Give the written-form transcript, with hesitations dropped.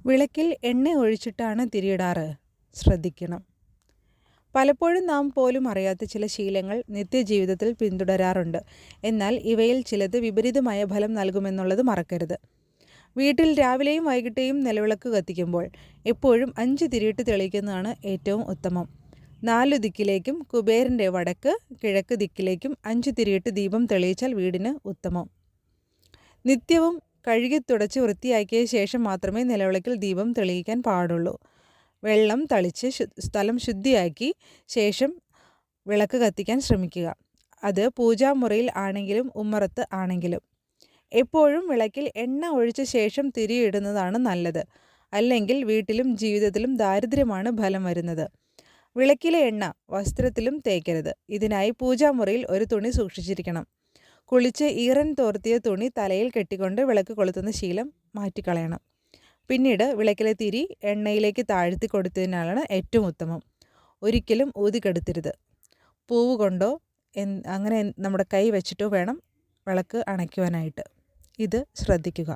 വിളക്കിൽ എണ്ണ ഒഴിച്ചിട്ടാണ് തിരിയിടാറ്. ശ്രദ്ധിക്കണം. പലപ്പോഴും നാം പോലും അറിയാത്ത ചില ശീലങ്ങൾ നിത്യജീവിതത്തിൽ പിന്തുടരാറുണ്ട്. എന്നാൽ ഇവയിൽ ചിലത് വിപരീതമായ ഫലം നൽകുമെന്നുള്ളത് മറക്കരുത്. വീട്ടിൽ രാവിലെയും വൈകിട്ടേയും നിലവിളക്ക് കത്തിക്കുമ്പോൾ എപ്പോഴും 5 തിരിയിട്ട് തെളിയിക്കുന്നതാണ് ഏറ്റവും ഉത്തമം. 4 ദിക്കിലേക്കും കുബേരൻ്റെ വടക്ക് കിഴക്ക് ദിക്കിലേക്കും 5 തിരിയിട്ട് ദീപം തെളിയിച്ചാൽ വീടിന് ഉത്തമം. നിത്യവും കഴുകി തുടച്ച് വൃത്തിയാക്കിയ ശേഷം മാത്രമേ നിലവിളക്കിൽ ദീപം തെളിയിക്കാൻ പാടുള്ളൂ. വെള്ളം തളിച്ച് സ്ഥലം ശുദ്ധിയാക്കി ശേഷം വിളക്ക് കത്തിക്കാൻ ശ്രമിക്കുക. അത് പൂജാമുറിയിൽ ആണെങ്കിലും ഉമ്മറത്ത് ആണെങ്കിലും. എപ്പോഴും വിളക്കിൽ എണ്ണ ഒഴിച്ച ശേഷം തിരിയിടുന്നതാണ് നല്ലത്. അല്ലെങ്കിൽ വീട്ടിലും ജീവിതത്തിലും ദാരിദ്ര്യമാണ് ഫലം വരുന്നത്. വിളക്കിലെ എണ്ണ വസ്ത്രത്തിലും തേക്കരുത്. ഇതിനായി പൂജാമുറിയിൽ ഒരു തുണി സൂക്ഷിച്ചിരിക്കണം. കുളിച്ച് ഈറൻ തോർത്തിയ തുണി തലയിൽ കെട്ടിക്കൊണ്ട് വിളക്ക് കൊളുത്തുന്ന ശീലം മാറ്റിക്കളയണം. പിന്നീട് വിളക്കിലെ തിരി എണ്ണയിലേക്ക് താഴ്ത്തി കൊടുത്തതിനാലാണ് ഏറ്റവും ഉത്തമം. ഒരിക്കലും ഊതിക്കെടുത്തരുത്. പൂവ് കൊണ്ടോ അങ്ങനെ നമ്മുടെ കൈ വെച്ചിട്ടോ വേണം വിളക്ക് അണയ്ക്കുവാനായിട്ട്. ഇത് ശ്രദ്ധിക്കുക.